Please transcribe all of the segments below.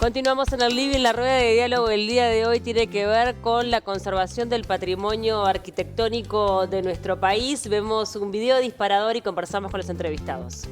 Continuamos en el living. La rueda de diálogo del día de hoy tiene que ver con la conservación del patrimonio arquitectónico de nuestro país. Vemos un video disparador y conversamos con los entrevistados.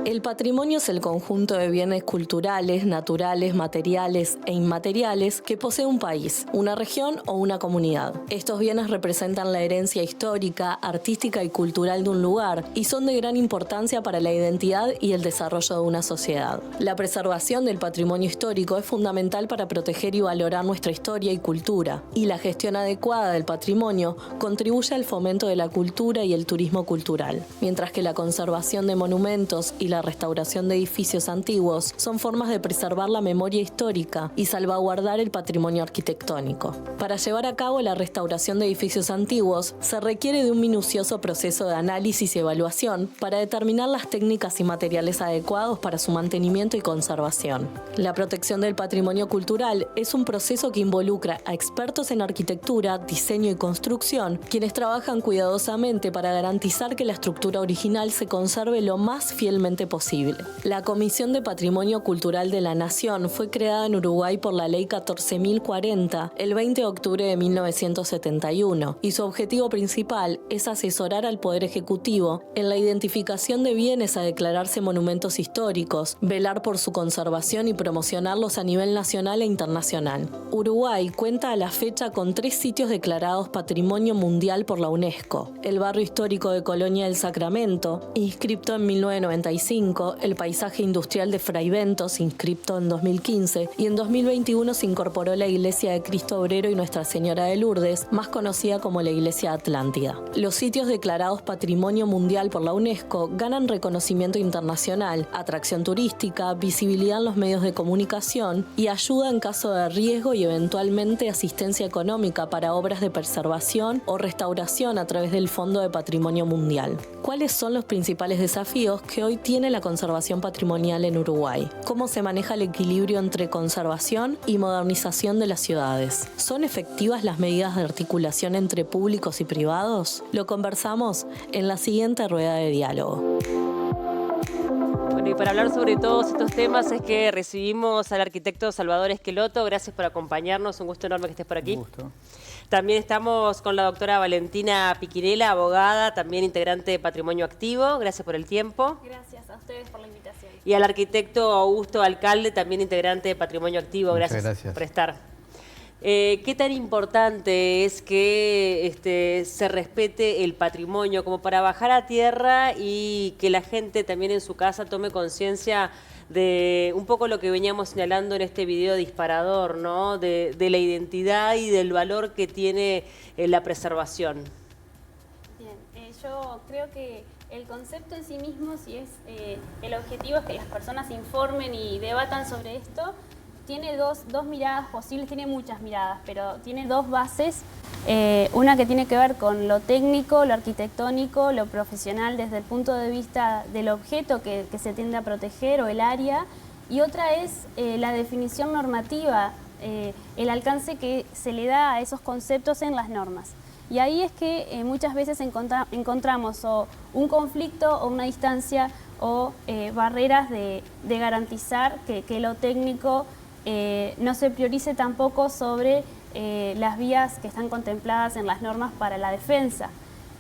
El patrimonio es el conjunto de bienes culturales, naturales, materiales e inmateriales que posee un país, una región o una comunidad. Estos bienes representan la herencia histórica, artística y cultural de un lugar y son de gran importancia para la identidad y el desarrollo de una sociedad. La preservación del patrimonio histórico es fundamental para proteger y valorar nuestra historia y cultura, y la gestión adecuada del patrimonio contribuye al fomento de la cultura y el turismo cultural, mientras que la conservación de monumentos y la restauración de edificios antiguos son formas de preservar la memoria histórica y salvaguardar el patrimonio arquitectónico. Para llevar a cabo la restauración de edificios antiguos, se requiere de un minucioso proceso de análisis y evaluación para determinar las técnicas y materiales adecuados para su mantenimiento y conservación. La protección del patrimonio cultural es un proceso que involucra a expertos en arquitectura, diseño y construcción, quienes trabajan cuidadosamente para garantizar que la estructura original se conserve lo más fielmente posible. La Comisión de Patrimonio Cultural de la Nación fue creada en Uruguay por la Ley 14.040 el 20 de octubre de 1971 y su objetivo principal es asesorar al Poder Ejecutivo en la identificación de bienes a declararse monumentos históricos, velar por su conservación y promocionarlos a nivel nacional e internacional. Uruguay cuenta a la fecha con 3 sitios declarados Patrimonio Mundial por la UNESCO: el barrio histórico de Colonia del Sacramento, inscripto en 1995, el paisaje industrial de Fraiventos, inscripto en 2015, y en 2021 se incorporó la Iglesia de Cristo Obrero y Nuestra Señora de Lourdes, más conocida como la Iglesia Atlántida. Los sitios declarados Patrimonio Mundial por la UNESCO ganan reconocimiento internacional, atracción turística, visibilidad en los medios de comunicación y ayuda en caso de riesgo y eventualmente asistencia económica para obras de preservación o restauración a través del Fondo de Patrimonio Mundial. ¿Cuáles son los principales desafíos que hoy tiene la conservación patrimonial en Uruguay? ¿Cómo se maneja el equilibrio entre conservación y modernización de las ciudades? ¿Son efectivas las medidas de articulación entre públicos y privados? Lo conversamos en la siguiente rueda de diálogo. Bueno, y para hablar sobre todos estos temas es que recibimos al arquitecto Salvador Esqueloto. Gracias por acompañarnos, un gusto enorme que estés por aquí. Un gusto. También estamos con la doctora Valentina Piquinela, abogada, también integrante de Patrimonio Activo. Gracias por el tiempo. Gracias a ustedes por la invitación. Y al arquitecto Augusto Alcalde, también integrante de Patrimonio Activo. Gracias por estar. ¿Qué tan importante es que se respete el patrimonio como para bajar a tierra y que la gente también en su casa tome conciencia de un poco lo que veníamos señalando en este video disparador, ¿no? De la identidad y del valor que tiene la preservación? Bien, yo creo que el concepto en sí mismo, si es el objetivo es que las personas se informen y debatan sobre esto, tiene dos miradas posibles, tiene muchas miradas, pero tiene 2 bases. Una que tiene que ver con lo técnico, lo arquitectónico, lo profesional desde el punto de vista del objeto que se tiende a proteger o el área, y otra es la definición normativa, el alcance que se le da a esos conceptos en las normas. Y ahí es que muchas veces encontramos o un conflicto o una distancia o barreras de garantizar que lo técnico no se priorice tampoco sobre las vías que están contempladas en las normas para la defensa.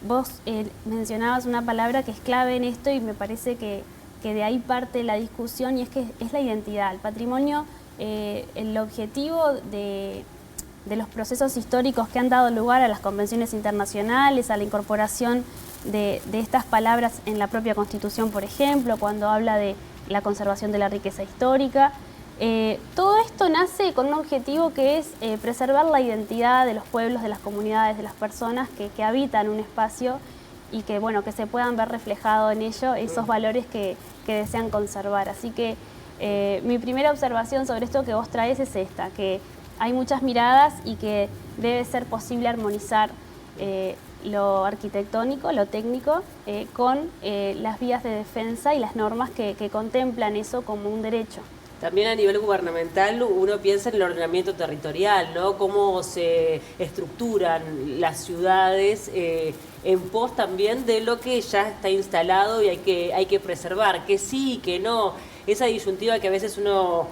Vos mencionabas una palabra que es clave en esto y me parece que de ahí parte la discusión, y es que es la identidad. El patrimonio, el objetivo de los procesos históricos que han dado lugar a las convenciones internacionales, a la incorporación de estas palabras en la propia Constitución, por ejemplo, cuando habla de la conservación de la riqueza histórica. Todo esto nace con un objetivo que es preservar la identidad de los pueblos, de las comunidades, de las personas que habitan un espacio y que se puedan ver reflejado en ello esos valores que desean conservar. Así que mi primera observación sobre esto que vos traes es esta, que hay muchas miradas y que debe ser posible armonizar lo arquitectónico, lo técnico, con las vías de defensa y las normas que contemplan eso como un derecho. También a nivel gubernamental uno piensa en el ordenamiento territorial, ¿no? Cómo se estructuran las ciudades en pos también de lo que ya está instalado y hay que preservar, que sí, que no. Esa disyuntiva que a veces uno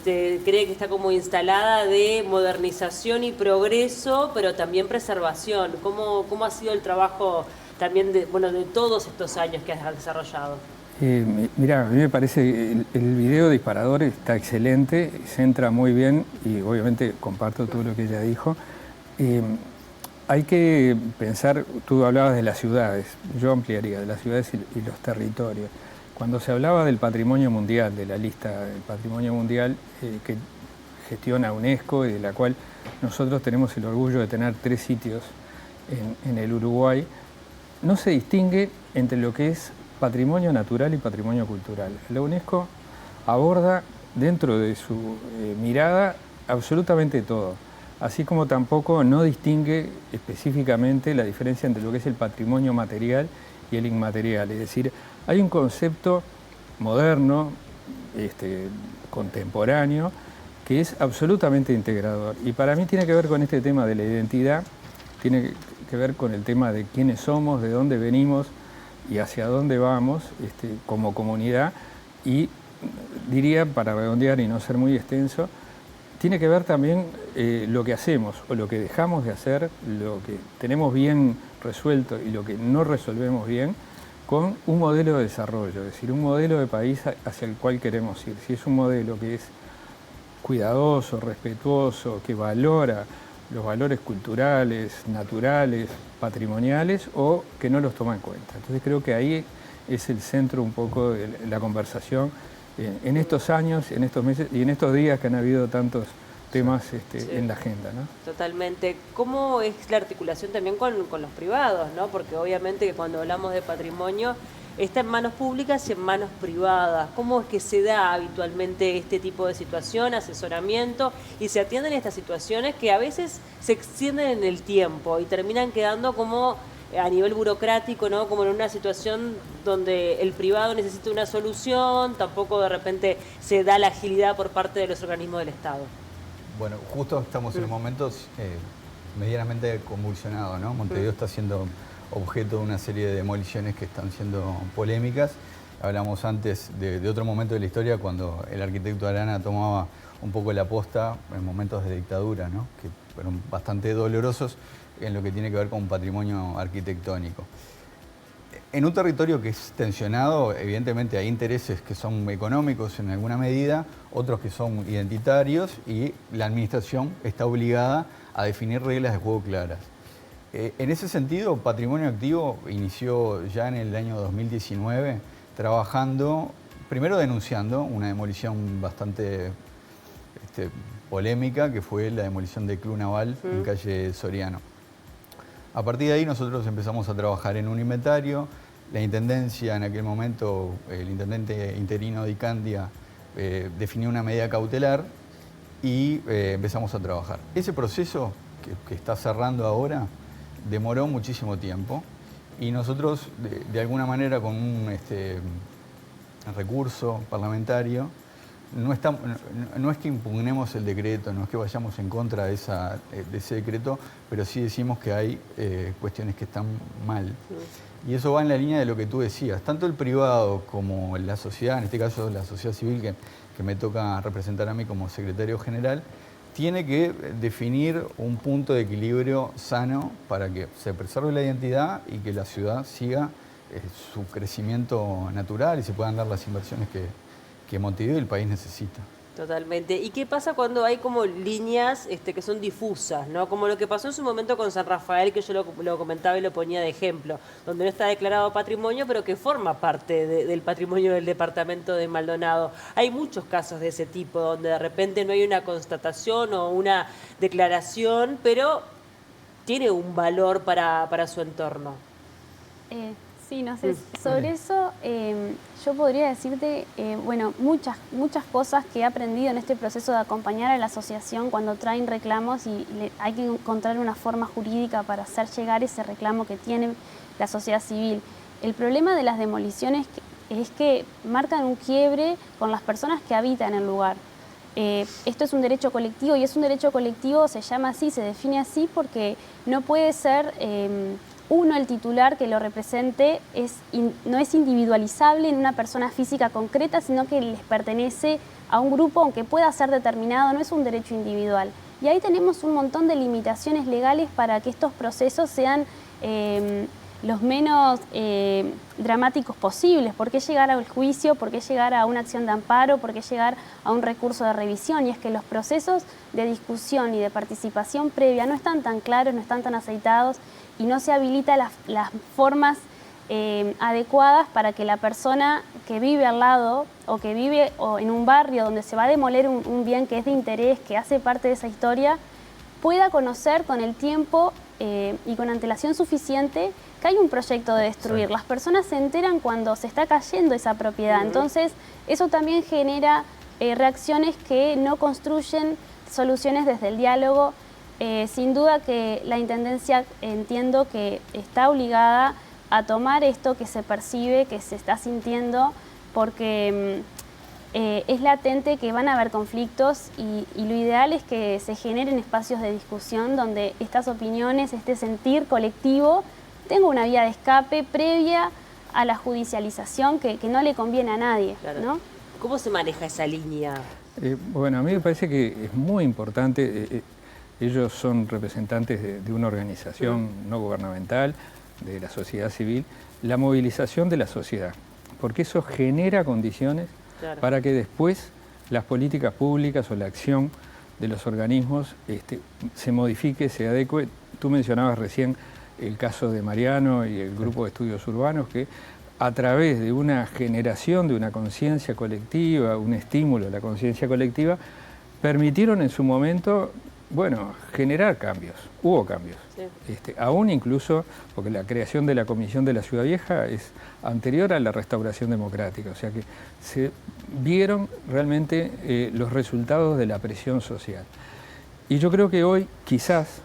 cree que está como instalada de modernización y progreso, pero también preservación. ¿Cómo ha sido el trabajo también de todos estos años que has desarrollado? Mira, a mí me parece que el video disparador está excelente, centra muy bien y obviamente comparto todo lo que ella dijo. Hay que pensar, tú hablabas de las ciudades, yo ampliaría de las ciudades y los territorios. Cuando se hablaba del patrimonio mundial, de la lista del patrimonio mundial que gestiona UNESCO y de la cual nosotros tenemos el orgullo de tener 3 sitios en el Uruguay, no se distingue entre lo que es patrimonio natural y patrimonio cultural. La UNESCO aborda dentro de su mirada absolutamente todo, así como tampoco no distingue específicamente la diferencia entre lo que es el patrimonio material y el inmaterial. Es decir, hay un concepto moderno, contemporáneo, que es absolutamente integrador. Y para mí tiene que ver con este tema de la identidad, tiene que ver con el tema de quiénes somos, de dónde venimos y hacia dónde vamos como comunidad. Y diría, para redondear y no ser muy extenso, tiene que ver también lo que hacemos o lo que dejamos de hacer, lo que tenemos bien resuelto y lo que no resolvemos bien, con un modelo de desarrollo, es decir, un modelo de país hacia el cual queremos ir. Si es un modelo que es cuidadoso, respetuoso, que valora los valores culturales, naturales, patrimoniales, o que no los toma en cuenta. Entonces creo que ahí es el centro un poco de la conversación en estos años, en estos meses y en estos días que han habido tantos temas en la agenda, ¿no? Totalmente. ¿Cómo es la articulación también con los privados, ¿no? Porque obviamente que cuando hablamos de patrimonio está en manos públicas y en manos privadas. ¿Cómo es que se da habitualmente este tipo de situación, asesoramiento, y se atienden estas situaciones que a veces se extienden en el tiempo y terminan quedando como a nivel burocrático, ¿no? Como en una situación donde el privado necesita una solución, tampoco de repente se da la agilidad por parte de los organismos del Estado? Bueno, justo estamos en un momento medianamente convulsionado, ¿no? Montevideo está siendo objeto de una serie de demoliciones que están siendo polémicas. Hablamos antes de otro momento de la historia cuando el arquitecto Arana tomaba un poco la posta en momentos de dictadura, ¿no? Que fueron bastante dolorosos en lo que tiene que ver con patrimonio arquitectónico. En un territorio que es tensionado, evidentemente hay intereses que son económicos en alguna medida, otros que son identitarios, y la administración está obligada a definir reglas de juego claras. En ese sentido, Patrimonio Activo inició ya en el año 2019 trabajando, primero denunciando una demolición bastante polémica, que fue la demolición del Club Naval en calle Soriano. A partir de ahí nosotros empezamos a trabajar en un inventario. La Intendencia, en aquel momento, el intendente interino de Icandia definió una medida cautelar y empezamos a trabajar. Ese proceso que está cerrando ahora demoró muchísimo tiempo y nosotros, de alguna manera, con un recurso parlamentario, no es que impugnemos el decreto, no es que vayamos en contra de ese decreto, pero sí decimos que hay cuestiones que están mal. Y eso va en la línea de lo que tú decías. Tanto el privado como la sociedad, en este caso la sociedad civil que me toca representar a mí como secretario general, tiene que definir un punto de equilibrio sano para que se preserve la identidad y que la ciudad siga su crecimiento natural y se puedan dar las inversiones que Montevideo y el país necesita. Totalmente. ¿Y qué pasa cuando hay como líneas que son difusas, ¿no? Como lo que pasó en su momento con San Rafael, que yo lo comentaba y lo ponía de ejemplo, donde no está declarado patrimonio, pero que forma parte del patrimonio del departamento de Maldonado. Hay muchos casos de ese tipo, donde de repente no hay una constatación o una declaración, pero tiene un valor para su entorno. Sí, no sé, sobre eso yo podría decirte, bueno, muchas cosas que he aprendido en este proceso de acompañar a la asociación cuando traen reclamos y hay que encontrar una forma jurídica para hacer llegar ese reclamo que tiene la sociedad civil. El problema de las demoliciones es que marcan un quiebre con las personas que habitan el lugar. Esto es un derecho colectivo y es un derecho colectivo, se llama así, se define así porque no puede ser uno el titular que lo represente, no es individualizable en una persona física concreta, sino que les pertenece a un grupo, aunque pueda ser determinado, no es un derecho individual. Y ahí tenemos un montón de limitaciones legales para que estos procesos sean los menos dramáticos posibles. ¿Por qué llegar al juicio? ¿Por qué llegar a una acción de amparo? ¿Por qué llegar a un recurso de revisión? Y es que los procesos de discusión y de participación previa no están tan claros, no están tan aceitados y no se habilitan las formas adecuadas para que la persona que vive al lado o que vive en un barrio donde se va a demoler un bien que es de interés, que hace parte de esa historia, pueda conocer con el tiempo y con antelación suficiente que hay un proyecto de destruir. Sí. Las personas se enteran cuando se está cayendo esa propiedad. Entonces, eso también genera reacciones que no construyen soluciones desde el diálogo. Sin duda que la Intendencia entiendo que está obligada a tomar esto que se percibe, que se está sintiendo, porque es latente que van a haber conflictos y lo ideal es que se generen espacios de discusión donde estas opiniones, este sentir colectivo, tenga una vía de escape previa a la judicialización que no le conviene a nadie. Claro. ¿No? ¿Cómo se maneja esa línea? Bueno, a mí me parece que es muy importante, ellos son representantes de una organización no gubernamental, de la sociedad civil, la movilización de la sociedad, porque eso genera condiciones para que después las políticas públicas o la acción de los organismos se modifique, se adecue. Tú mencionabas recién el caso de Mariano y el grupo de estudios urbanos que a través de una generación de una conciencia colectiva, un estímulo a la conciencia colectiva, permitieron en su momento, bueno, generar cambios, hubo cambios. Sí. Aún incluso, porque la creación de la Comisión de la Ciudad Vieja es anterior a la restauración democrática, o sea que se vieron realmente los resultados de la presión social. Y yo creo que hoy, quizás,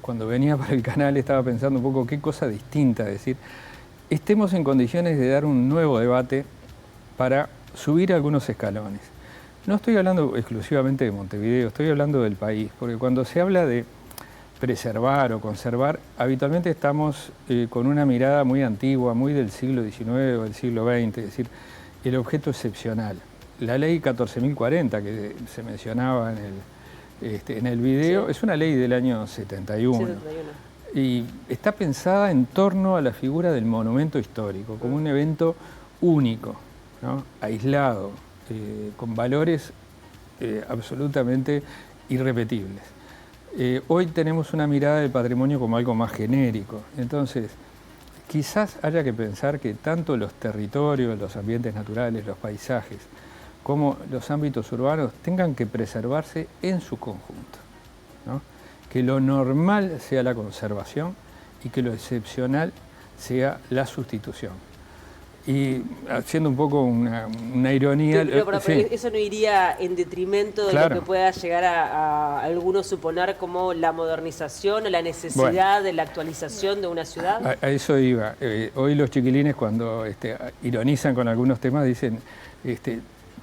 cuando venía para el canal estaba pensando un poco qué cosa distinta decir, estemos en condiciones de dar un nuevo debate para subir algunos escalones. No estoy hablando exclusivamente de Montevideo, estoy hablando del país, porque cuando se habla de preservar o conservar, habitualmente estamos con una mirada muy antigua, muy del siglo XIX o del siglo XX, es decir, el objeto excepcional. La ley 14.040 que se mencionaba en el video, sí, es una ley del año 71. 71. Y está pensada en torno a la figura del monumento histórico, como un evento único, ¿no? Aislado, con valores absolutamente irrepetibles. Hoy tenemos una mirada del patrimonio como algo más genérico. Entonces, quizás haya que pensar que tanto los territorios, los ambientes naturales, los paisajes, como los ámbitos urbanos tengan que preservarse en su conjunto, ¿no? Que lo normal sea la conservación y que lo excepcional sea la sustitución. Y haciendo un poco una ironía... Pero sí, eso no iría en detrimento de lo que pueda llegar a algunos suponer como la modernización o la necesidad de la actualización de una ciudad. A eso iba. Hoy los chiquilines cuando ironizan con algunos temas dicen,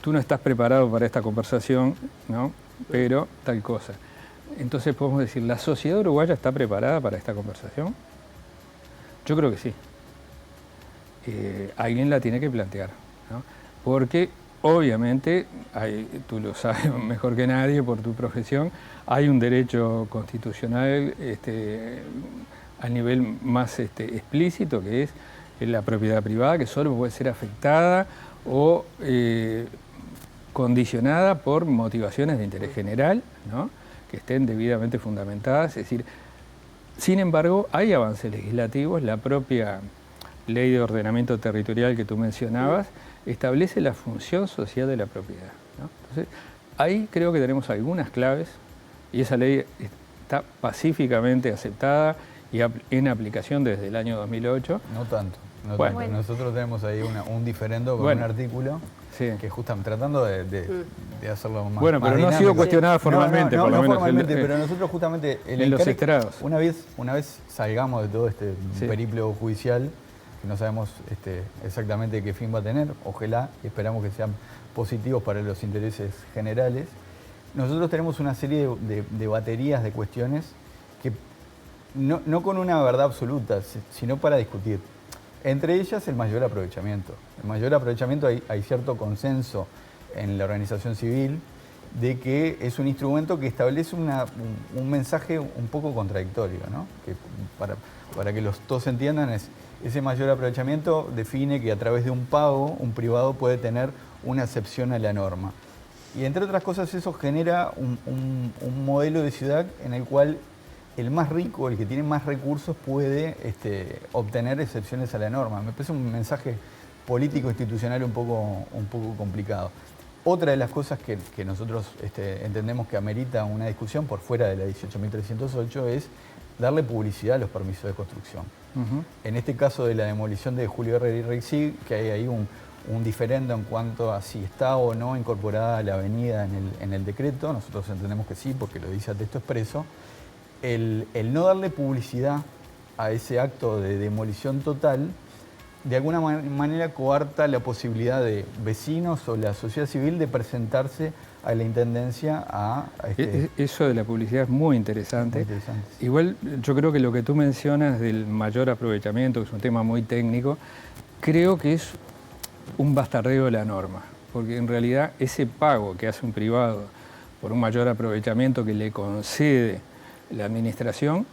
tú no estás preparado para esta conversación, ¿no? Pero tal cosa. Entonces podemos decir, ¿la sociedad uruguaya está preparada para esta conversación? Yo creo que sí. Alguien la tiene que plantear, ¿no? Porque obviamente, tú lo sabes mejor que nadie por tu profesión, hay un derecho constitucional a nivel más explícito, que es la propiedad privada, que solo puede ser afectada o condicionada por motivaciones de interés general, ¿no? Que estén debidamente fundamentadas. Es decir, sin embargo, hay avances legislativos, la propia Ley de Ordenamiento Territorial que tú mencionabas establece la función social de la propiedad, ¿no? Entonces, ahí creo que tenemos algunas claves y esa ley está pacíficamente aceptada y en aplicación desde el año 2008. No tanto. Bueno. Nosotros tenemos ahí un diferendo con un artículo que justamente tratando de hacerlo más. Bueno, pero no ha sido cuestionada formalmente, por lo menos. Formalmente, pero nosotros justamente en los estrados. Una vez salgamos de todo este periplo judicial, que no sabemos exactamente qué fin va a tener. Ojalá, esperamos que sean positivos para los intereses generales. Nosotros tenemos una serie de baterías de cuestiones que no con una verdad absoluta, sino para discutir. Entre ellas el mayor aprovechamiento. El mayor aprovechamiento hay cierto consenso en la organización civil de que es un instrumento que establece un mensaje un poco contradictorio, ¿no? Que para que todos entiendan, ese mayor aprovechamiento define que a través de un pago, un privado puede tener una excepción a la norma. Y entre otras cosas eso genera un modelo de ciudad en el cual el más rico, el que tiene más recursos, puede obtener excepciones a la norma. Me parece un mensaje político institucional un poco complicado. Otra de las cosas que nosotros entendemos que amerita una discusión por fuera de la 18.308 es darle publicidad a los permisos de construcción. En este caso de la demolición de Julio Herrera y Rexig, que hay ahí un diferendo en cuanto a si está o no incorporada la avenida en el decreto. Nosotros entendemos que sí, porque lo dice a texto expreso. El no darle publicidad a ese acto de demolición total, de alguna manera coarta la posibilidad de vecinos o la sociedad civil de presentarse a la Intendencia a... Eso de la publicidad es muy interesante. Muy interesante, sí. Igual yo creo que lo que tú mencionas del mayor aprovechamiento, que es un tema muy técnico, creo que es un bastardeo de la norma, porque en realidad ese pago que hace un privado por un mayor aprovechamiento que le concede la administración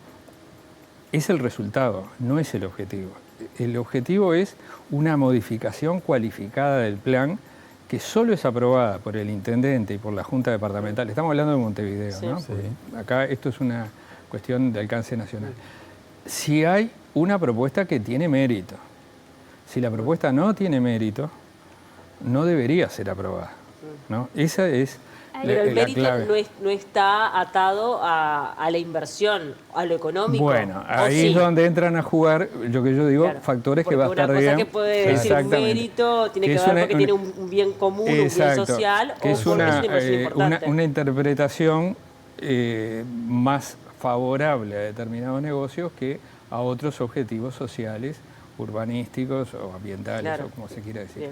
es el resultado, no es el objetivo. El objetivo es una modificación cualificada del plan que solo es aprobada por el intendente y por la Junta Departamental. Estamos hablando de Montevideo, sí, ¿no? Sí. Acá esto es una cuestión de alcance nacional. Si hay una propuesta que tiene mérito, si la propuesta no tiene mérito, no debería ser aprobada, ¿no? Esa es Pero el mérito no está atado a la inversión, a lo económico. Bueno, ahí es donde entran a jugar, yo digo, claro, factores que bastardean. Una cosa que puede decir un mérito tiene que ver porque tiene un bien común, exacto, un bien social, que es una interpretación más favorable a determinados negocios que a otros objetivos sociales, urbanísticos o ambientales, claro, o como se quiera decir. Bien.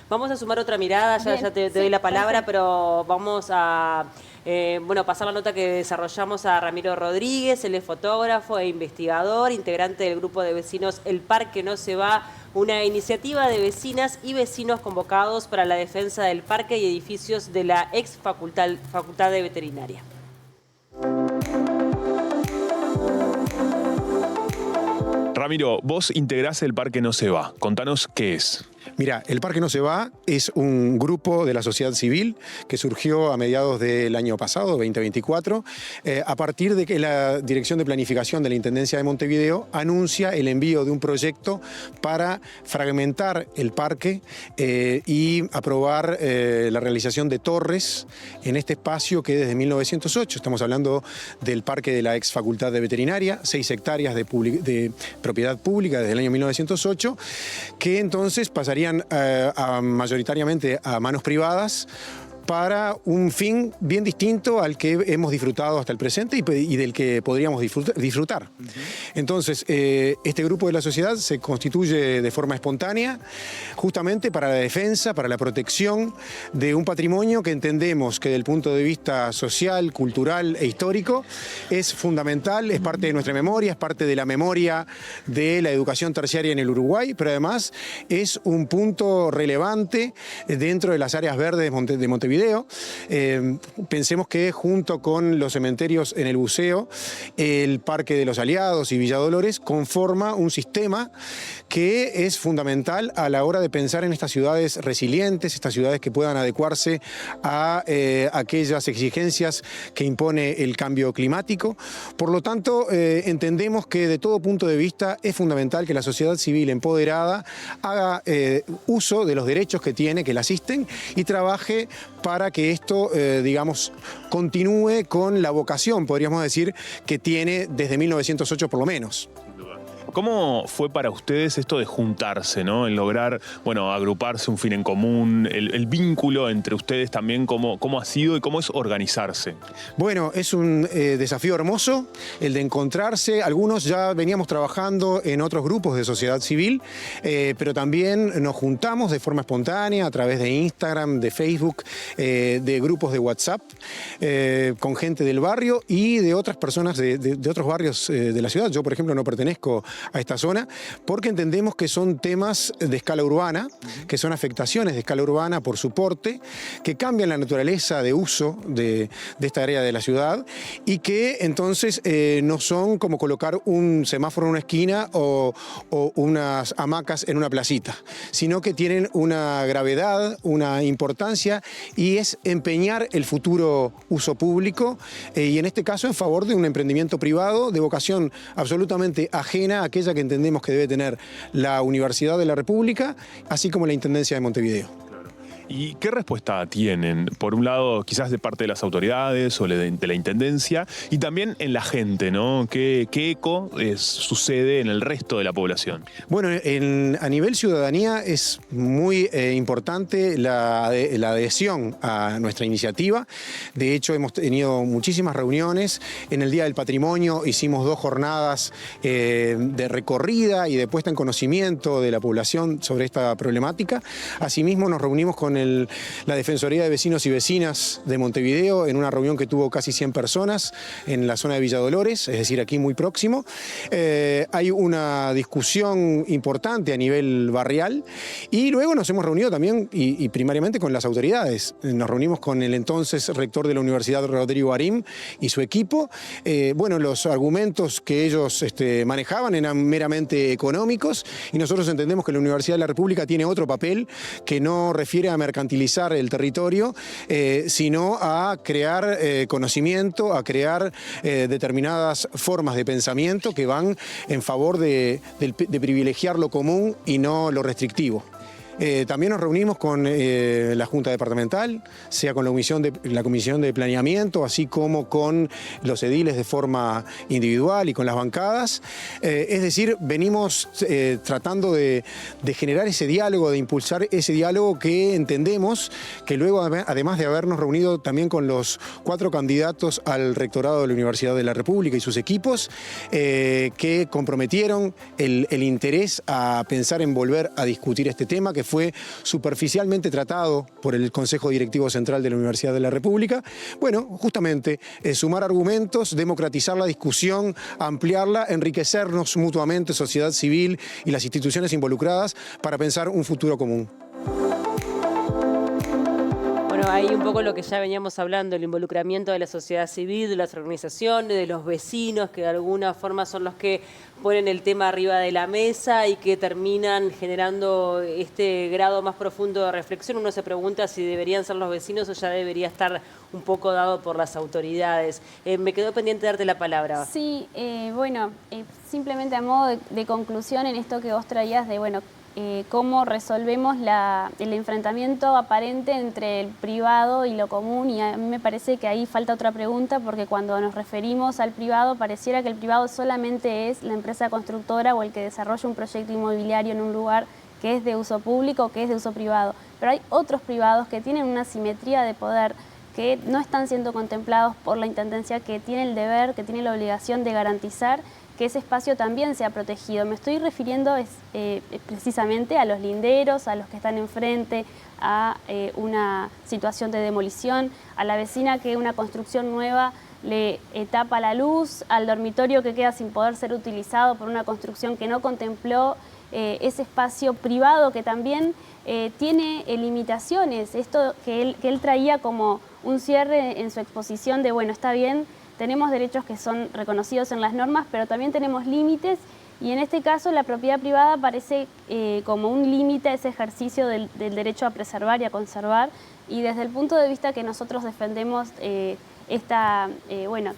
Vamos a sumar otra mirada, ya te doy la palabra, pero vamos a pasar la nota que desarrollamos a Ramiro Rodríguez. Él es fotógrafo e investigador, integrante del grupo de vecinos El Parque No Se Va, una iniciativa de vecinas y vecinos convocados para la defensa del parque y edificios de la ex Facultad de Veterinaria. Ramiro, vos integrás El Parque No Se Va. Contanos qué es. Mira, El Parque No Se Va es un grupo de la sociedad civil que surgió a mediados del año pasado, 2024, a partir de que la Dirección de Planificación de la Intendencia de Montevideo anuncia el envío de un proyecto para fragmentar el parque y aprobar la realización de torres en este espacio que desde 1908, estamos hablando del parque de la ex Facultad de Veterinaria, 6 hectáreas de propiedad pública desde el año 1908, que entonces pasarían mayoritariamente a manos privadas para un fin bien distinto al que hemos disfrutado hasta el presente y del que podríamos disfrutar. Entonces, este grupo de la sociedad se constituye de forma espontánea justamente para la defensa, para la protección de un patrimonio que entendemos que desde el punto de vista social, cultural e histórico es fundamental, es parte de nuestra memoria, es parte de la memoria de la educación terciaria en el Uruguay, pero además es un punto relevante dentro de las áreas verdes de Montevideo. Pensemos que junto con los cementerios en el Buceo, el Parque de los Aliados y Villa Dolores conforma un sistema que es fundamental a la hora de pensar en estas ciudades resilientes, estas ciudades que puedan adecuarse a aquellas exigencias que impone el cambio climático. Por lo tanto, entendemos que de todo punto de vista es fundamental que la sociedad civil empoderada haga uso de los derechos que tiene, que la asisten, y trabaje para que esto, digamos, continúe con la vocación, podríamos decir, que tiene desde 1908 por lo menos. ¿Cómo fue para ustedes esto de juntarse, ¿no? En lograr, bueno, agruparse, un fin en común, el vínculo entre ustedes también, cómo ha sido y cómo es organizarse? Bueno, es un desafío hermoso el de encontrarse. Algunos ya veníamos trabajando en otros grupos de sociedad civil, pero también nos juntamos de forma espontánea a través de Instagram, de Facebook, de grupos de WhatsApp, con gente del barrio y de otras personas de otros barrios de la ciudad. Yo, por ejemplo, no pertenezco a esta zona, porque entendemos que son temas de escala urbana, que son afectaciones de escala urbana por su porte, que cambian la naturaleza de uso de esta área de la ciudad y que entonces no son como colocar un semáforo en una esquina o unas hamacas en una placita, sino que tienen una gravedad, una importancia y es empeñar el futuro uso público y en este caso en favor de un emprendimiento privado de vocación absolutamente ajena a aquella que entendemos que debe tener la Universidad de la República, así como la Intendencia de Montevideo. ¿Y qué respuesta tienen? Por un lado, quizás de parte de las autoridades o de la Intendencia, y también en la gente, ¿no? ¿Qué eco sucede en el resto de la población? Bueno, a nivel ciudadanía es muy importante la adhesión a nuestra iniciativa. De hecho, hemos tenido muchísimas reuniones. En el Día del Patrimonio hicimos 2 jornadas de recorrida y de puesta en conocimiento de la población sobre esta problemática. Asimismo, nos reunimos con la Defensoría de Vecinos y Vecinas de Montevideo en una reunión que tuvo casi 100 personas en la zona de Villa Dolores, es decir, aquí muy próximo. Hay una discusión importante a nivel barrial y luego nos hemos reunido también y primariamente con las autoridades. Nos reunimos con el entonces rector de la Universidad, Rodrigo Arim, y su equipo. Bueno, los argumentos que ellos manejaban eran meramente económicos y nosotros entendemos que la Universidad de la República tiene otro papel que no refiere a mercantilizar el territorio, sino a crear conocimiento, a crear determinadas formas de pensamiento que van en favor de privilegiar lo común y no lo restrictivo. También nos reunimos con la Junta Departamental, sea con la Comisión de Planeamiento, así como con los ediles de forma individual y con las bancadas. Es decir, venimos tratando de generar ese diálogo, de impulsar ese diálogo que entendemos que luego, además de habernos reunido también con los 4 candidatos al rectorado de la Universidad de la República y sus equipos, que comprometieron el interés a pensar en volver a discutir este tema, que fue superficialmente tratado por el Consejo Directivo Central de la Universidad de la República. Bueno, justamente sumar argumentos, democratizar la discusión, ampliarla, enriquecernos mutuamente, sociedad civil y las instituciones involucradas para pensar un futuro común. Bueno, ahí un poco lo que ya veníamos hablando, el involucramiento de la sociedad civil, de las organizaciones, de los vecinos, que de alguna forma son los que ponen el tema arriba de la mesa y que terminan generando este grado más profundo de reflexión. Uno se pregunta si deberían ser los vecinos o ya debería estar un poco dado por las autoridades. Me quedó pendiente de darte la palabra. Sí, bueno, simplemente a modo de conclusión en esto que vos traías de, bueno, cómo resolvemos el enfrentamiento aparente entre el privado y lo común, y a mí me parece que ahí falta otra pregunta, porque cuando nos referimos al privado pareciera que el privado solamente es la empresa constructora o el que desarrolla un proyecto inmobiliario en un lugar que es de uso público o que es de uso privado, pero hay otros privados que tienen una simetría de poder que no están siendo contemplados por la Intendencia, que tiene el deber, que tiene la obligación de garantizar que ese espacio también sea protegido. Me estoy refiriendo precisamente a los linderos, a los que están enfrente, a una situación de demolición, a la vecina que una construcción nueva le tapa la luz, al dormitorio que queda sin poder ser utilizado por una construcción que no contempló ese espacio privado que también tiene limitaciones. Esto que él traía como un cierre en su exposición de, bueno, está bien, tenemos derechos que son reconocidos en las normas, pero también tenemos límites, y en este caso la propiedad privada parece como un límite a ese ejercicio del derecho a preservar y a conservar, y desde el punto de vista que nosotros defendemos esta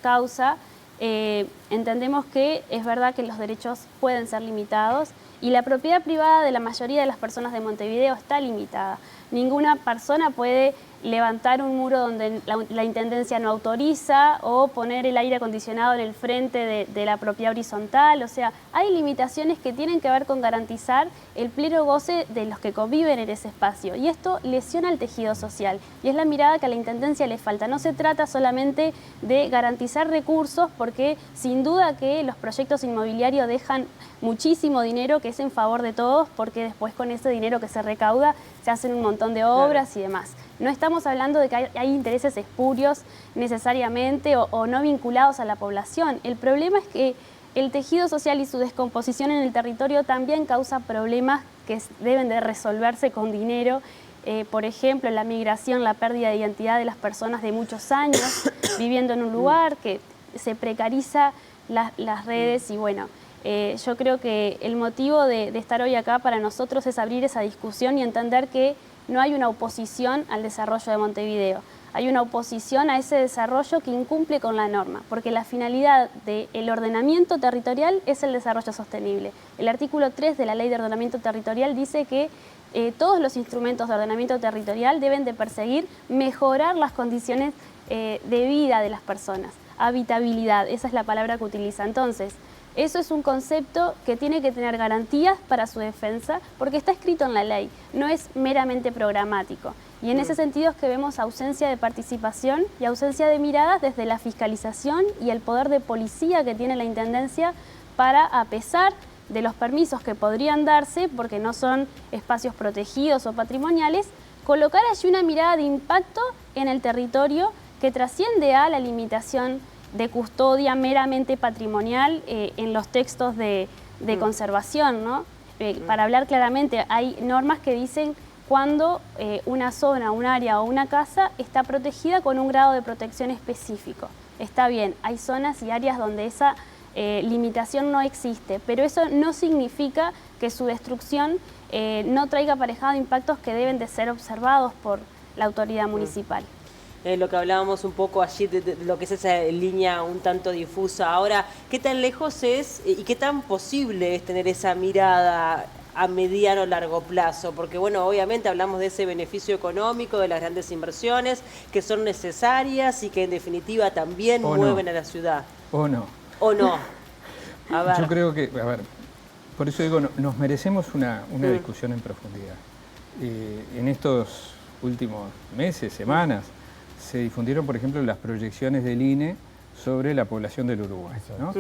causa, entendemos que es verdad que los derechos pueden ser limitados Y la propiedad privada de la mayoría de las personas de Montevideo está limitada. Ninguna persona puede levantar un muro donde la Intendencia no autoriza o poner el aire acondicionado en el frente de la propiedad horizontal. O sea, hay limitaciones que tienen que ver con garantizar el pleno goce de los que conviven en ese espacio. Y esto lesiona el tejido social. Y es la mirada que a la Intendencia le falta. No se trata solamente de garantizar recursos, porque sin duda que los proyectos inmobiliarios dejan muchísimo dinero que es en favor de todos, porque después con ese dinero que se recauda se hacen un montón de obras y demás. No estamos hablando de que hay intereses espurios necesariamente o no vinculados a la población. El problema es que el tejido social y su descomposición en el territorio también causa problemas que deben de resolverse con dinero. Por ejemplo, la migración, la pérdida de identidad de las personas de muchos años viviendo en un lugar que se precariza las redes y bueno. Yo creo que el motivo de estar hoy acá para nosotros es abrir esa discusión y entender que no hay una oposición al desarrollo de Montevideo. Hay una oposición a ese desarrollo que incumple con la norma, porque la finalidad del ordenamiento territorial es el desarrollo sostenible. El artículo 3 de la Ley de Ordenamiento Territorial dice que todos los instrumentos de ordenamiento territorial deben de perseguir mejorar las condiciones de vida de las personas. Habitabilidad, esa es la palabra que utiliza. Entonces, eso es un concepto que tiene que tener garantías para su defensa, porque está escrito en la ley, no es meramente programático. Y en ese sentido es que vemos ausencia de participación y ausencia de miradas desde la fiscalización y el poder de policía que tiene la Intendencia para, a pesar de los permisos que podrían darse, porque no son espacios protegidos o patrimoniales, colocar allí una mirada de impacto en el territorio que trasciende a la limitación de custodia meramente patrimonial en los textos de conservación, ¿no? Para hablar claramente, hay normas que dicen cuando una zona, un área o una casa está protegida con un grado de protección específico. Está bien, hay zonas y áreas donde esa limitación no existe, pero eso no significa que su destrucción no traiga aparejado impactos que deben de ser observados por la autoridad municipal. Lo que hablábamos un poco allí de lo que es esa línea un tanto difusa. Ahora, ¿qué tan lejos es y qué tan posible es tener esa mirada a mediano o largo plazo? Porque, bueno, obviamente hablamos de ese beneficio económico, de las grandes inversiones que son necesarias y que en definitiva también mueven a la ciudad. ¿O no? ¿O no? A ver. Yo creo que, por eso digo, nos merecemos una discusión en profundidad. En estos últimos meses, semanas, se difundieron, por ejemplo, las proyecciones del INE sobre la población del Uruguay, ¿no?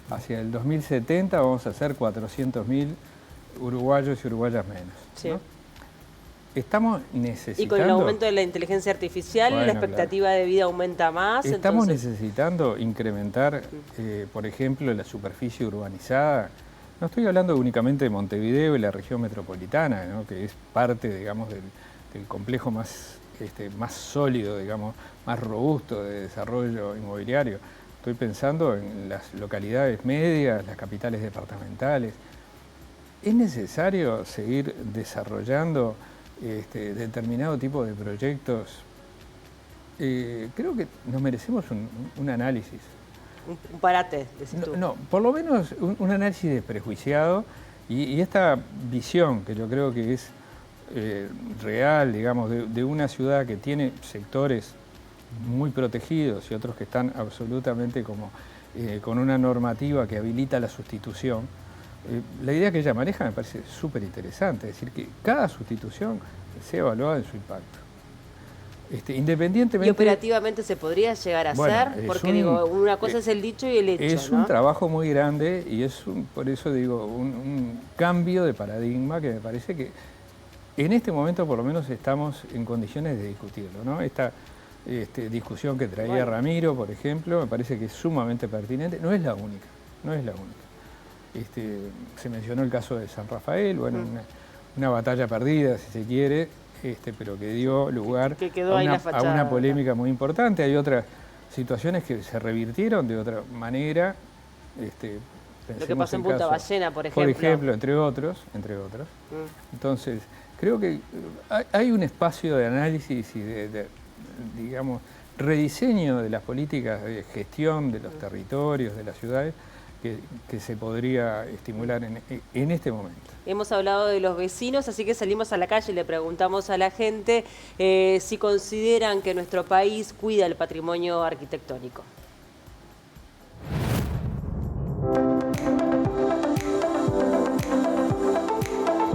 Hacia el 2070 vamos a ser 400.000 uruguayos y uruguayas menos, ¿no? Sí. Estamos necesitando... Y con el aumento de la inteligencia artificial, la expectativa de vida aumenta más. Estamos necesitando incrementar, por ejemplo, la superficie urbanizada. No estoy hablando únicamente de Montevideo y la región metropolitana, ¿no? Que es parte, digamos, del complejo más sólido, digamos, más robusto de desarrollo inmobiliario. Estoy pensando en las localidades medias, las capitales departamentales. ¿Es necesario seguir desarrollando determinado tipo de proyectos? Creo que nos merecemos un análisis. Un parate, decís tú. No, por lo menos un análisis desprejuiciado y esta visión que yo creo que es real, digamos, de una ciudad que tiene sectores muy protegidos y otros que están absolutamente como con una normativa que habilita la sustitución. La idea que ella maneja me parece súper interesante, es decir, que cada sustitución sea evaluada en su impacto. Independientemente... ¿Y operativamente se podría llegar a hacer? Porque digo, una cosa es el dicho y el hecho, es un trabajo muy grande y es, por eso digo, un cambio de paradigma que me parece que en este momento por lo menos estamos en condiciones de discutirlo, ¿no? Esta discusión que traía Ramiro, por ejemplo, me parece que es sumamente pertinente. No es la única, no es la única. Se mencionó el caso de San Rafael, bueno, una batalla perdida, si se quiere, pero que dio lugar a una polémica muy importante. Hay otras situaciones que se revirtieron de otra manera. Lo que pasó en Punta Ballena, por ejemplo. Por ejemplo, entre otros. Entonces, creo que hay un espacio de análisis y digamos, rediseño de las políticas de gestión de los territorios, de las ciudades, que se podría estimular en este momento. Hemos hablado de los vecinos, así que salimos a la calle y le preguntamos a la gente si consideran que nuestro país cuida el patrimonio arquitectónico.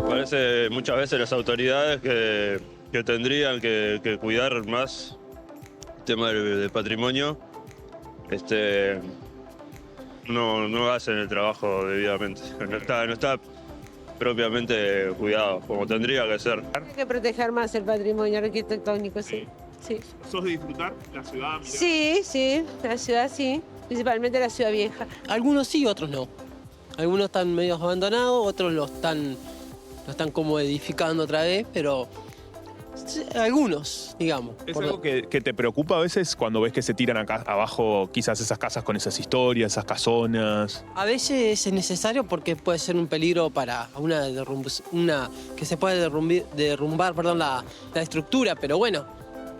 Parece muchas veces las autoridades que tendrían que cuidar más el tema del patrimonio, no hacen el trabajo debidamente, no está propiamente cuidado, como tendría que ser. Hay que proteger más el patrimonio arquitectónico, sí. Sí. ¿Sos de disfrutar la ciudad? Sí, la ciudad sí, principalmente la ciudad vieja. Algunos sí, otros no. Algunos están medio abandonados, otros lo están como edificando otra vez, pero algunos, digamos. ¿Es algo que te preocupa a veces cuando ves que se tiran acá abajo quizás esas casas con esas historias, esas casonas? A veces es necesario porque puede ser un peligro para que se puede derrumbar la estructura, pero bueno,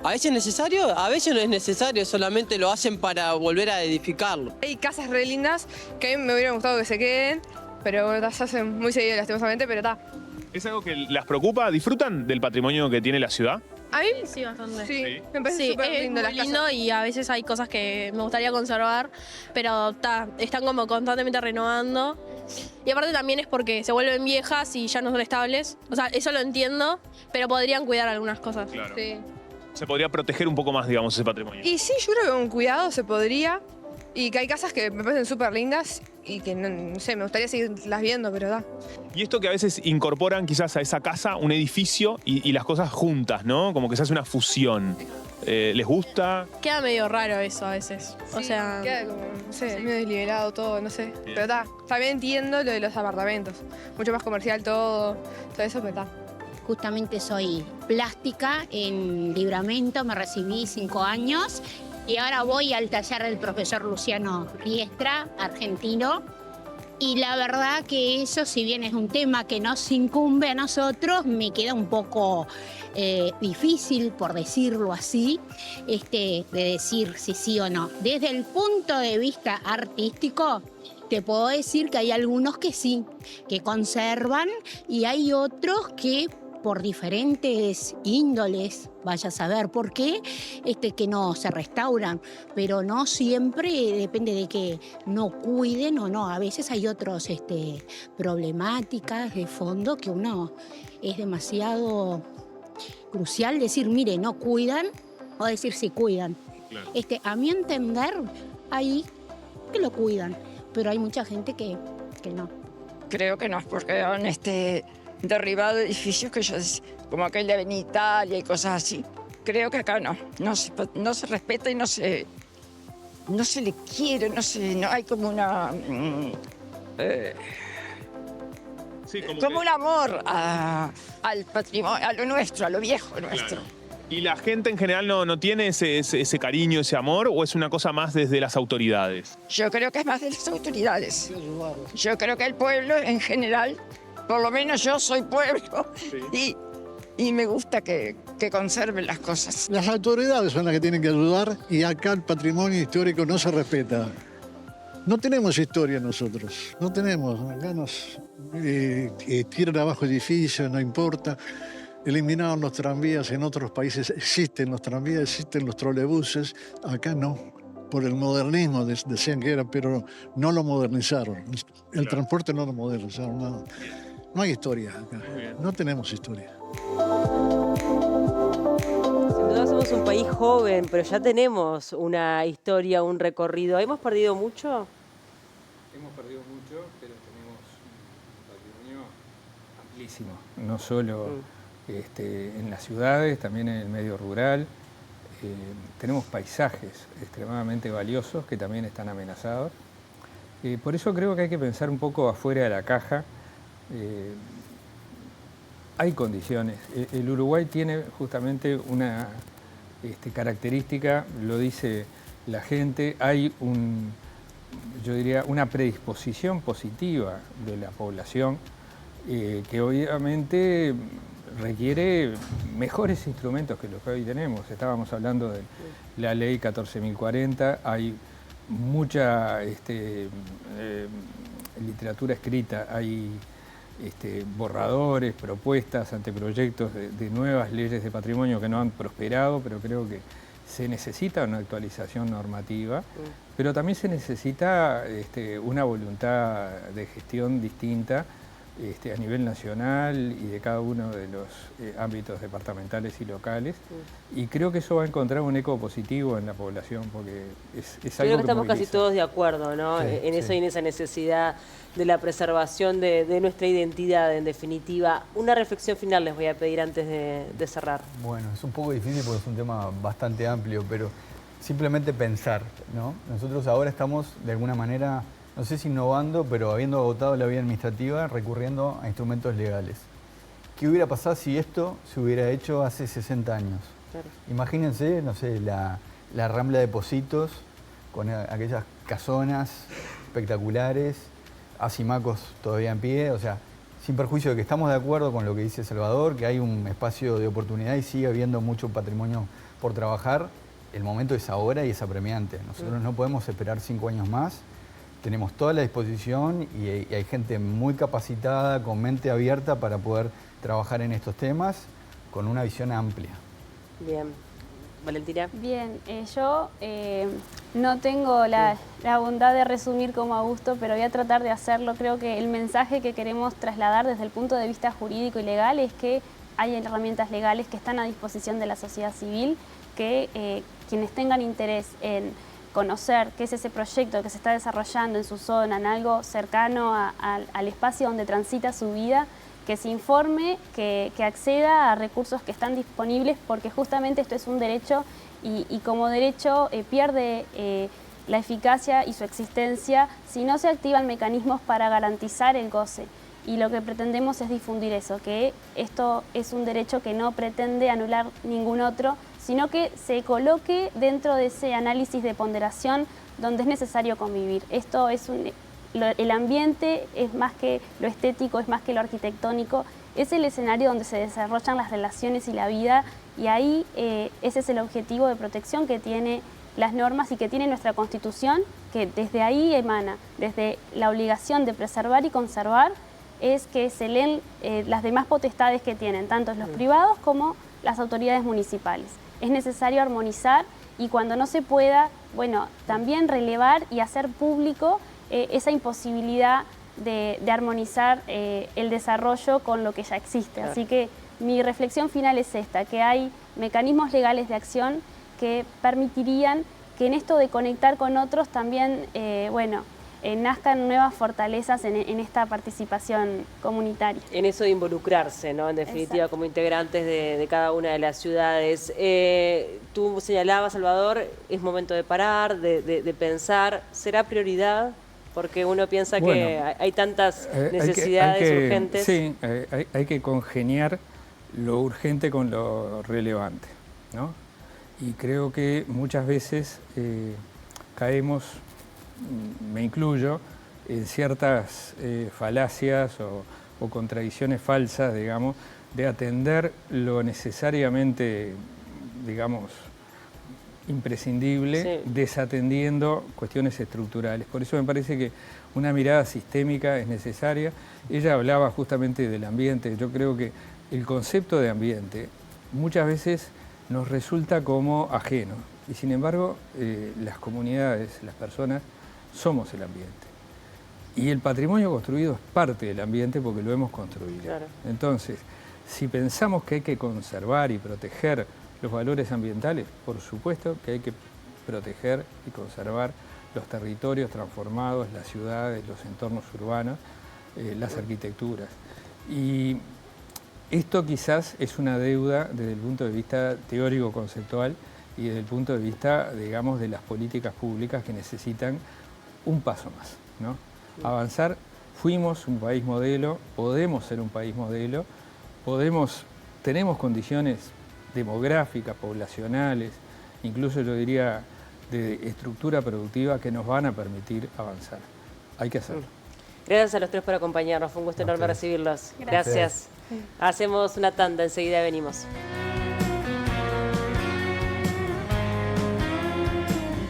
a veces es necesario, a veces no es necesario, solamente lo hacen para volver a edificarlo. Hay casas re lindas que a mí me hubiera gustado que se queden, pero bueno, se hacen muy seguido lastimosamente, pero está. ¿Es algo que las preocupa? ¿Disfrutan del patrimonio que tiene la ciudad? A mí sí, bastante. Sí, me parece súper lindo las casas. Lindo y a veces hay cosas que me gustaría conservar, pero están como constantemente renovando. Y aparte también es porque se vuelven viejas y ya no son estables. O sea, eso lo entiendo, pero podrían cuidar algunas cosas. Claro. Sí. Se podría proteger un poco más, digamos, ese patrimonio. Y sí, yo creo que con cuidado se podría. Y que hay casas que me parecen súper lindas y que, no sé, me gustaría seguirlas viendo, pero da. Y esto que a veces incorporan quizás a esa casa un edificio y las cosas juntas, ¿no? Como que se hace una fusión. ¿Les gusta? Queda medio raro eso a veces. Sí, o sea, queda como, no sé, medio desliberado todo, no sé. Bien. Pero está, también entiendo lo de los apartamentos. Mucho más comercial todo eso, pero está. Justamente soy plástica en Libramento, me recibí 5 años. Y ahora voy al taller del profesor Luciano Riestra, argentino. Y la verdad que eso, si bien es un tema que nos incumbe a nosotros, me queda un poco difícil, por decirlo así, de decir si sí o no. Desde el punto de vista artístico, te puedo decir que hay algunos que sí, que conservan, y hay otros que por diferentes índoles, vaya a saber por qué, que no se restauran, pero no siempre depende de que no cuiden o no. A veces hay otros problemáticas de fondo que uno es demasiado crucial decir, mire, no cuidan, o decir si cuidan. Claro. A mi entender, hay que lo cuidan, pero hay mucha gente que no. Creo que no, porque han derribado edificios que yo decía, como aquel de Avenida Italia y cosas así. Creo que acá no se respeta y no se le quiere, no hay como una sí, como un amor al patrimonio, a lo nuestro, a lo viejo nuestro. Claro. ¿Y la gente en general no tiene ese cariño, ese amor, o es una cosa más desde las autoridades? Yo creo que es más de las autoridades. Yo creo que el pueblo en general, por lo menos yo soy pueblo, sí. y me gusta que conserven las cosas. Las autoridades son las que tienen que ayudar y acá el patrimonio histórico no se respeta. No tenemos historia nosotros, no tenemos. Acá nos tiran abajo edificios, no importa. Eliminaron los tranvías, en otros países existen los tranvías, existen los trolebuses, acá no. Por el modernismo decían que era, pero no lo modernizaron. El transporte no lo modernizaron, no hay historia acá, no tenemos historia. Sin duda somos un país joven, pero ya tenemos una historia, un recorrido. ¿Hemos perdido mucho? Hemos perdido mucho, pero tenemos un patrimonio amplísimo. No solo en las ciudades, también en el medio rural. Tenemos paisajes extremadamente valiosos que también están amenazados. Por eso creo que hay que pensar un poco afuera de la caja. Hay condiciones. El Uruguay tiene justamente una característica, lo dice la gente, hay yo diría, una predisposición positiva de la población que obviamente requiere mejores instrumentos que los que hoy tenemos. Estábamos hablando de la ley 14.040, hay mucha literatura escrita, hay borradores, propuestas, anteproyectos de nuevas leyes de patrimonio que no han prosperado, pero creo que se necesita una actualización normativa, pero también se necesita una voluntad de gestión distinta a nivel nacional y de cada uno de los ámbitos departamentales y locales, y creo que eso va a encontrar un eco positivo en la población, porque es algo creo que estamos moviliza. casi todos de acuerdo, ¿no? Sí, en eso y en esa necesidad de la preservación de nuestra identidad, en definitiva. Una reflexión final les voy a pedir antes de cerrar. Bueno, es un poco difícil porque es un tema bastante amplio, pero simplemente pensar, ¿no? Nosotros ahora estamos, de alguna manera, no sé si innovando, pero habiendo agotado la vía administrativa, recurriendo a instrumentos legales. ¿Qué hubiera pasado si esto se hubiera hecho hace 60 años? Claro. Imagínense, no sé, la Rambla de Pocitos, con aquellas casonas espectaculares, hacimacos todavía en pie, o sea, sin perjuicio de que estamos de acuerdo con lo que dice Salvador, que hay un espacio de oportunidad y sigue habiendo mucho patrimonio por trabajar, el momento es ahora y es apremiante. Nosotros no podemos esperar 5 años más. Tenemos toda la disposición y hay gente muy capacitada, con mente abierta para poder trabajar en estos temas con una visión amplia. Bien. Valentina. Bien, yo no tengo la bondad de resumir como Augusto, pero voy a tratar de hacerlo. Creo que el mensaje que queremos trasladar desde el punto de vista jurídico y legal es que hay herramientas legales que están a disposición de la sociedad civil, que quienes tengan interés en conocer qué es ese proyecto que se está desarrollando en su zona, en algo cercano al espacio donde transita su vida, que se informe, que acceda a recursos que están disponibles, porque justamente esto es un derecho y como derecho pierde la eficacia y su existencia si no se activan mecanismos para garantizar el goce. Y lo que pretendemos es difundir eso, que esto es un derecho que no pretende anular ningún otro, sino que se coloque dentro de ese análisis de ponderación donde es necesario convivir. Esto es el ambiente es más que lo estético, es más que lo arquitectónico, es el escenario donde se desarrollan las relaciones y la vida, y ahí ese es el objetivo de protección que tiene las normas y que tiene nuestra Constitución, que desde ahí emana, desde la obligación de preservar y conservar, es que se leen las demás potestades que tienen, tanto los privados como las autoridades municipales. Es necesario armonizar y cuando no se pueda, bueno, también relevar y hacer público esa imposibilidad de armonizar el desarrollo con lo que ya existe. Claro. Así que mi reflexión final es esta, que hay mecanismos legales de acción que permitirían que en esto de conectar con otros también, nazcan nuevas fortalezas en esta participación comunitaria. En eso de involucrarse, ¿no? En definitiva, exacto, como integrantes de cada una de las ciudades. Tú señalabas, Salvador, es momento de parar, de pensar. ¿Será prioridad? Porque uno piensa que hay tantas necesidades urgentes. Sí, hay que congeniar lo urgente con lo relevante, ¿no? Y creo que muchas veces caemos, me incluyo, en ciertas falacias o contradicciones falsas, digamos, de atender lo necesariamente, digamos, imprescindible, sí, desatendiendo cuestiones estructurales. Por eso me parece que una mirada sistémica es necesaria. Ella hablaba justamente del ambiente. Yo creo que el concepto de ambiente muchas veces nos resulta como ajeno. Y sin embargo, las comunidades, las personas, somos el ambiente. Y el patrimonio construido es parte del ambiente porque lo hemos construido. Claro. Entonces, si pensamos que hay que conservar y proteger los valores ambientales, por supuesto que hay que proteger y conservar los territorios transformados, las ciudades, los entornos urbanos, las arquitecturas. Y esto quizás es una deuda desde el punto de vista teórico-conceptual y desde el punto de vista, digamos, de las políticas públicas que necesitan un paso más, ¿no? Avanzar. Fuimos un país modelo, podemos ser un país modelo, tenemos condiciones demográficas, poblacionales, incluso yo diría de estructura productiva que nos van a permitir avanzar. Hay que hacerlo. Gracias a los tres por acompañarnos, fue un gusto enorme recibirlos. Gracias. Hacemos una tanda, enseguida venimos.